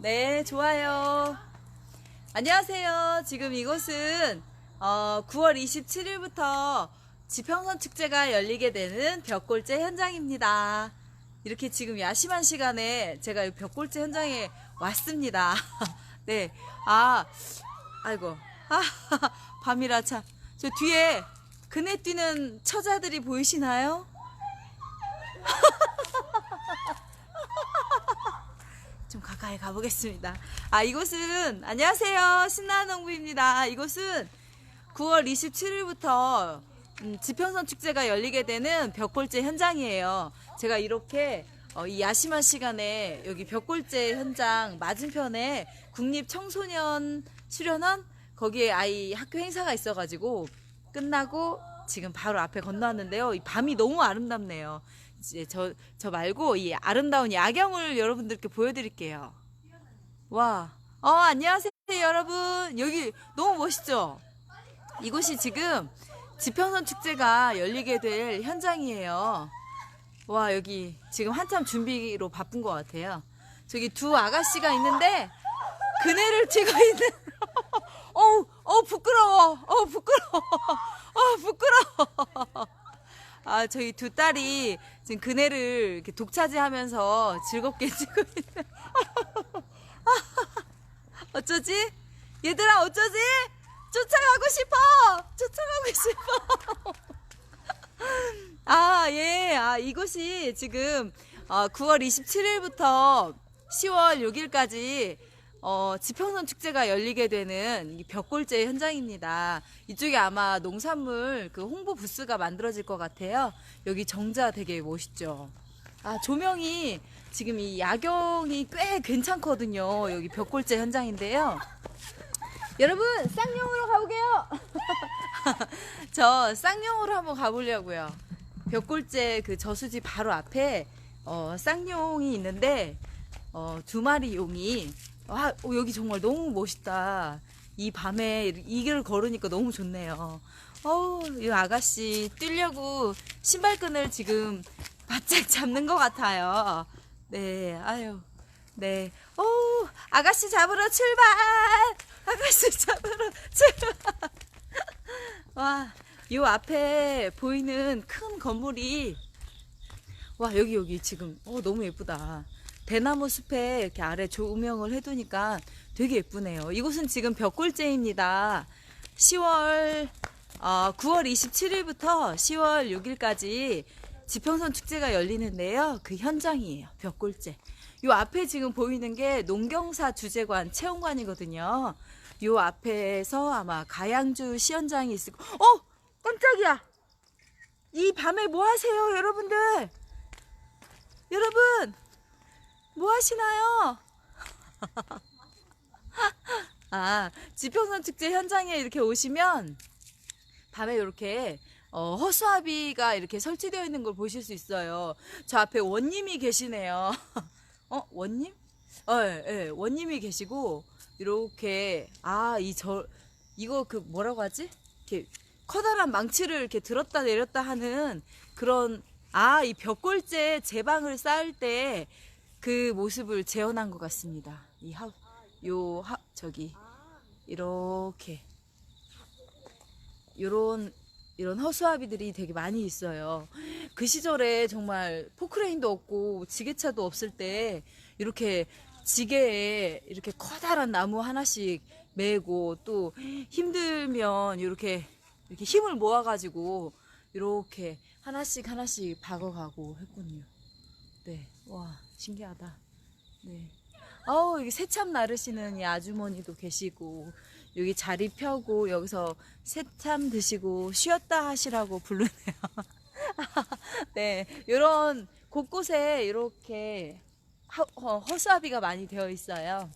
네, 좋아요. 안녕하세요. 지금 이곳은 9월 27일부터 지평선 축제가 열리게 되는 벽골제 현장입니다. 이렇게 지금 야심한 시간에 제가 이 벽골제 현장에 왔습니다. 네, 아이고, 밤이라 참. 저 뒤에 그네 뛰는 처자들이 보이시나요? 좀 가까이 가보겠습니다. 이곳은, 안녕하세요. 신나는 농부입니다. 이곳은 9월 27일부터 지평선 축제가 열리게 되는 벽골제 현장이에요. 제가 이렇게 이 야심한 시간에 여기 벽골제 현장 맞은편에 국립청소년 수련원 거기에 아이 학교 행사가 있어가지고 끝나고 지금 바로 앞에 건너왔는데요. 이 밤이 너무 아름답네요. 이제 저 말고 이 아름다운 야경을 여러분들께 보여드릴게요. 와, 안녕하세요 여러분. 여기 너무 멋있죠? 이곳이 지금 지평선 축제가 열리게 될 현장이에요. 와, 여기 지금 한참 준비로 바쁜 것 같아요. 저기 두 아가씨가 있는데 그네를 튀고 있는 부끄러워. 부끄러워. 저희 두 딸이 지금 그네를 이렇게 독차지하면서 즐겁게 치고 있는. 어쩌지? 얘들아, 어쩌지? 쫓아가고 싶어. 예. 이곳이 지금 9월 27일부터 10월 6일까지 지평선 축제가 열리게 되는 이 벽골제 현장입니다. 이쪽에 아마 농산물 그 홍보 부스가 만들어질 것 같아요. 여기 정자 되게 멋있죠. 조명이 지금 이 야경이 꽤 괜찮거든요. 여기 벽골제 현장인데요. 여러분, 쌍용으로 가보게요. 저 쌍용으로 한번 가보려고요. 벽골제 그 저수지 바로 앞에 쌍용이 있는데 두 마리 용이 여기 정말 너무 멋있다. 이 밤에 이 길을 걸으니까 너무 좋네요. 이 아가씨 뛰려고 신발끈을 지금 바짝 잡는 것 같아요. 네, 네. 아가씨 잡으러 출발! 아가씨 잡으러 출발! 와, 요 앞에 보이는 큰 건물이, 여기 지금, 너무 예쁘다. 대나무 숲에 이렇게 아래 조명을 해두니까 되게 예쁘네요. 이곳은 지금 벽골제입니다. 9월 27일부터 10월 6일까지 지평선 축제가 열리는데요. 그 현장이에요. 벽골제. 요 앞에 지금 보이는 게 농경사 주재관 체험관이거든요. 요 앞에서 아마 가양주 시현장이 있을 깜짝이야. 이 밤에 뭐 하세요, 여러분들? 여러분, 뭐 하시나요? 지평선 축제 현장에 이렇게 오시면 밤에 이렇게 허수아비가 이렇게 설치되어 있는 걸 보실 수 있어요. 저 앞에 원님이 계시네요. 원님? 예, 원님이 계시고 이렇게 이거 그 뭐라고 하지? 이렇게 커다란 망치를 이렇게 들었다 내렸다 하는 그런 이 벽골제 제방을 쌓을 때 그 모습을 재현한 것 같습니다. 저기 이렇게 이런 허수아비들이 되게 많이 있어요. 그 시절에 정말 포크레인도 없고 지게차도 없을 때 이렇게 지게에 이렇게 커다란 나무 하나씩 메고 또 힘들면 이렇게 힘을 모아가지고 이렇게 하나씩 박아가고 했군요. 네, 와, 신기하다. 네. 여기 새참 나르시는 이 아주머니도 계시고, 여기 자리 펴고, 여기서 새참 드시고, 쉬었다 하시라고 부르네요. 네, 요런 곳곳에 이렇게 허수아비가 많이 되어 있어요.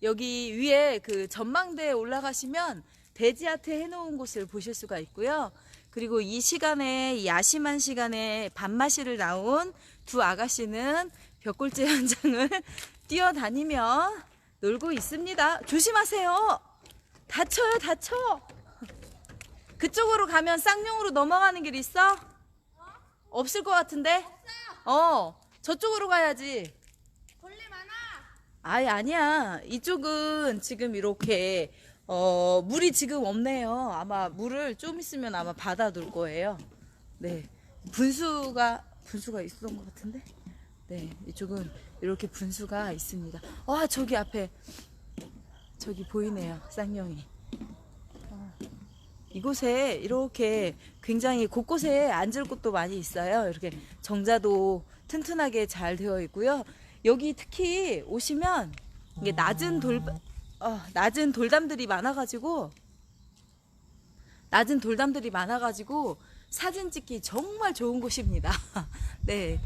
여기 위에 그 전망대에 올라가시면 돼지아트 해놓은 곳을 보실 수가 있고요. 그리고 이 시간에, 이 야심한 시간에 밤마시를 나온 두 아가씨는 벽골제 현장을 뛰어다니며 놀고 있습니다. 조심하세요. 다쳐. 그쪽으로 가면 쌍용으로 넘어가는 길 있어? 없을 것 같은데? 저쪽으로 가야지. 벌레 많아. 아예 아니야. 이쪽은 지금 이렇게 물이 지금 없네요. 아마 물을 좀 있으면 아마 받아 놓을 거예요. 네. 분수가 있었던 것 같은데. 네. 이쪽은 이렇게 분수가 있습니다. 와, 저기 앞에 저기 보이네요. 쌍용이. 이곳에 이렇게 굉장히 곳곳에 앉을 곳도 많이 있어요. 이렇게 정자도 튼튼하게 잘 되어 있고요. 여기 특히 오시면 이게 낮은 돌담들이 많아가지고 사진 찍기 정말 좋은 곳입니다. 네.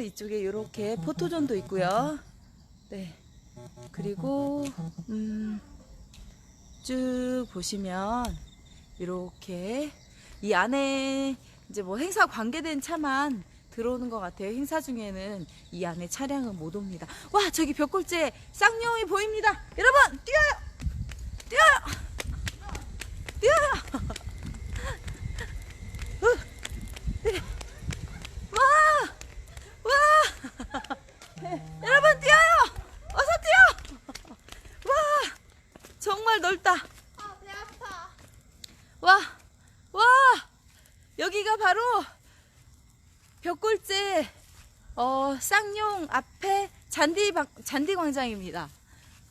이쪽에 이렇게 포토존도 있고요. 네. 그리고 쭉 보시면 이렇게 이 안에 이제 뭐 행사 관계된 차만 들어오는 것 같아요. 행사 중에는 이 안에 차량은 못 옵니다. 와, 저기 벽골재 쌍용이 보입니다. 여러분 뛰어요, 뛰어요. 네. 와, 여러분 뛰어요. 어서 뛰어. 와, 정말 넓다. 배 아파. 와, 여기가 바로 벽골재 쌍용 앞에 잔디 광장입니다.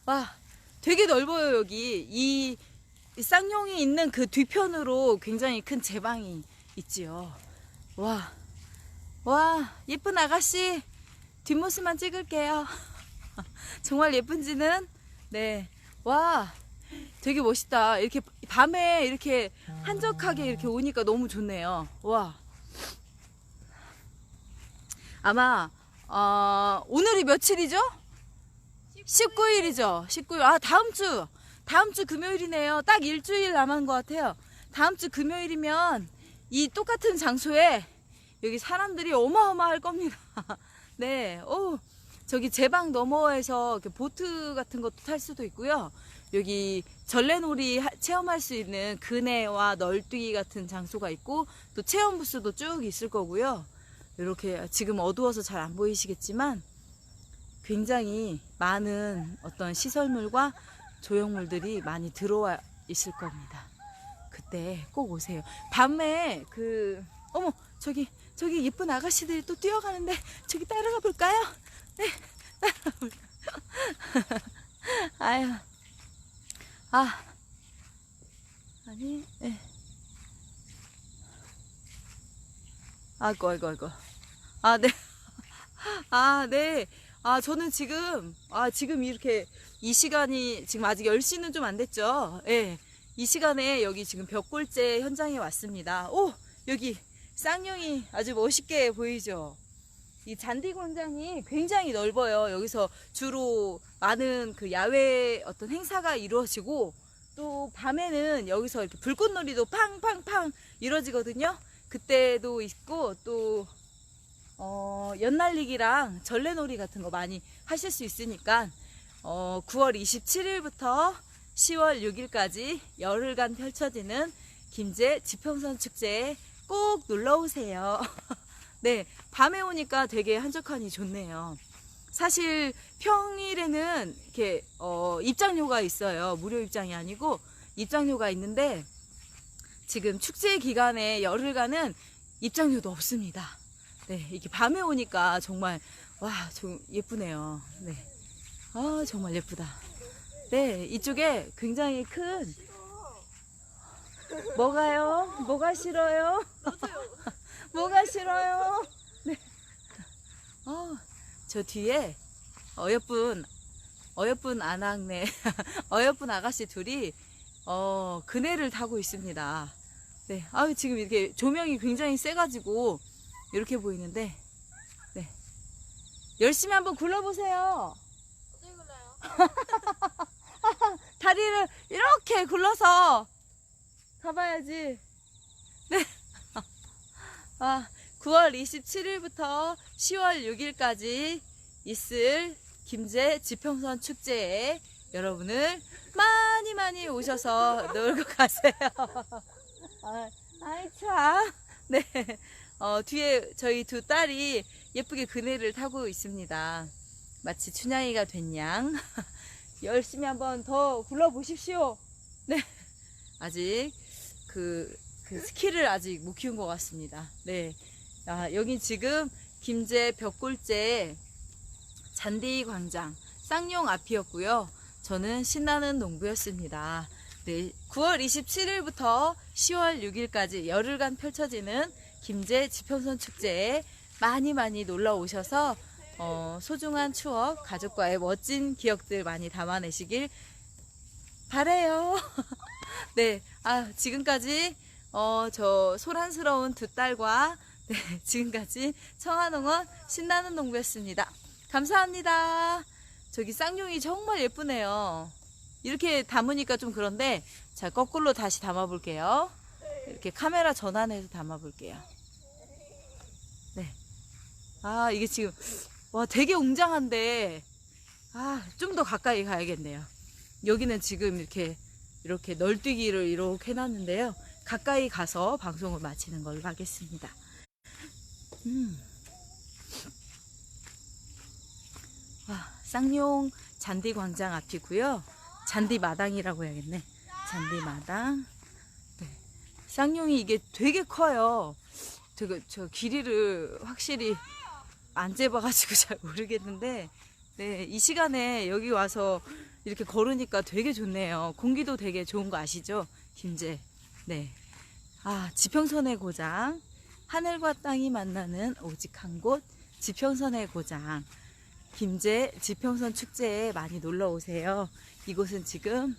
와, 되게 넓어요. 여기 이 쌍용이 있는 그 뒤편으로 굉장히 큰 제방이 있지요. 와, 예쁜 아가씨 뒷모습만 찍을게요. 정말 예쁜지는. 네. 와, 되게 멋있다. 이렇게 밤에 이렇게 한적하게 이렇게 오니까 너무 좋네요. 와. 아마 오늘이 며칠이죠? 19일이죠. 19일. 다음 주 금요일이네요. 딱 일주일 남은 것 같아요. 다음 주 금요일이면 이 똑같은 장소에 여기 사람들이 어마어마할 겁니다. 네. 저기 제방 너머에서 보트 같은 것도 탈 수도 있고요. 여기 전래놀이 체험할 수 있는 그네와 널뛰기 같은 장소가 있고, 또 체험 부스도 쭉 있을 거고요. 이렇게 지금 어두워서 잘 안 보이시겠지만 굉장히 많은 어떤 시설물과 조형물들이 많이 들어와 있을 겁니다. 그때 꼭 오세요. 밤에 어머, 저기 예쁜 아가씨들이 또 뛰어가는데 저기 따라가 볼까요? 네, 따라가 볼까요? 아유, 아니, 네. 아이고. 네. 네. 저는 지금 이렇게 이 시간이 지금 아직 10시는 좀 안 됐죠. 예. 이 시간에 여기 지금 벽골재 현장에 왔습니다. 여기 쌍용이 아주 멋있게 보이죠. 이 잔디 광장이 굉장히 넓어요. 여기서 주로 많은 그 야외 어떤 행사가 이루어지고, 또 밤에는 여기서 이렇게 불꽃놀이도 팡팡팡 이루어지거든요. 그때도 있고, 또 연날리기랑 전래놀이 같은 거 많이 하실 수 있으니까 9월 27일부터 10월 6일까지 열흘간 펼쳐지는 김제 지평선 축제에 꼭 놀러 오세요. 네, 밤에 오니까 되게 한적하니 좋네요. 사실 평일에는 이렇게 입장료가 있어요. 무료 입장이 아니고 입장료가 있는데, 지금 축제 기간에 열흘간은 입장료도 없습니다. 네, 이렇게 밤에 오니까 정말 좀 예쁘네요. 네, 정말 예쁘다. 네, 이쪽에 굉장히 큰 뭐가 싫어요? 뭐가 싫어요? 네, 저 뒤에 어여쁜 아낙네 어여쁜 아가씨 둘이 그네를 타고 있습니다. 네, 지금 이렇게 조명이 굉장히 세가지고 이렇게 보이는데, 네, 열심히 한번 굴러보세요. 어떻게 골라요? 다리를 이렇게 굴러서 가봐야지. 네. 9월 27일부터 10월 6일까지 있을 김제 지평선 축제에 여러분을 많이 오셔서 놀고 가세요. 참. 네. 뒤에 저희 두 딸이 예쁘게 그네를 타고 있습니다. 마치 춘향이가 된 양. 열심히 한번 더 굴러보십시오. 네. 아직 그 스킬을 아직 못 키운 것 같습니다. 네. 여긴 지금 김제 벽골제 잔디 광장 쌍용 앞이었고요. 저는 신나는 농부였습니다. 네. 9월 27일부터 10월 6일까지 열흘간 펼쳐지는 김제 지평선 축제에 많이 놀러 오셔서 소중한 추억, 가족과의 멋진 기억들 많이 담아내시길 바래요. 네, 지금까지 저 소란스러운 두 딸과 네, 지금까지 청하농원 신나는 농부였습니다. 감사합니다. 저기 쌍용이 정말 예쁘네요. 이렇게 담으니까 좀 그런데 자, 거꾸로 다시 담아 볼게요. 이렇게 카메라 전환해서 담아 볼게요. 네. 이게 지금 와, 되게 웅장한데, 좀 더 가까이 가야겠네요. 여기는 지금 이렇게 널뛰기를 이렇게 해놨는데요. 가까이 가서 방송을 마치는 걸로 하겠습니다. 쌍용 잔디광장 앞이고요. 잔디마당이라고 해야겠네. 잔디마당. 네. 쌍용이 이게 되게 커요. 저 길이를 확실히 안 재봐가지고 잘 모르겠는데, 네, 이 시간에 여기 와서 이렇게 걸으니까 되게 좋네요. 공기도 되게 좋은 거 아시죠? 김제. 네. 지평선의 고장. 하늘과 땅이 만나는 오직 한 곳, 지평선의 고장. 김제 지평선 축제에 많이 놀러 오세요. 이곳은 지금,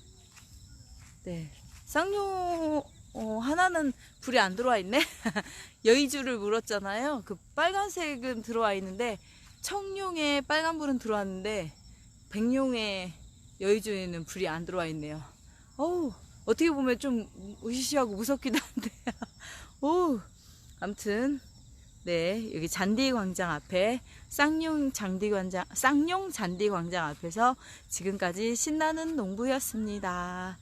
네, 쌍용, 하나는 불이 안 들어와 있네? 여의주를 물었잖아요. 그 빨간색은 들어와 있는데, 청룡에 빨간불은 들어왔는데, 백룡에 여의주에는 불이 안 들어와 있네요. 어떻게 보면 좀 으시시하고 무섭기도 한데. 아무튼, 네, 여기 잔디광장 앞에, 쌍용 잔디광장 앞에서 지금까지 신나는 농부였습니다.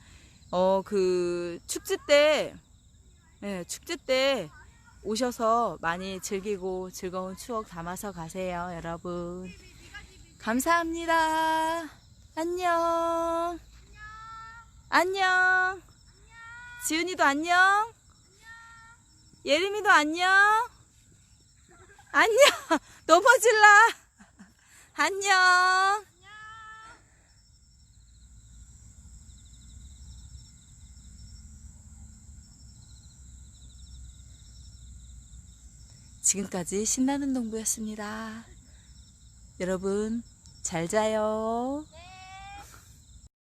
축제 때, 네, 축제 때 오셔서 많이 즐기고 즐거운 추억 담아서 가세요, 여러분. 감사합니다. 안녕. 안녕. 지은이도 안녕. 예림이도 안녕. 안녕. 넘어질라. 안녕. 지금까지 신나는 농부였습니다. 여러분 잘 자요.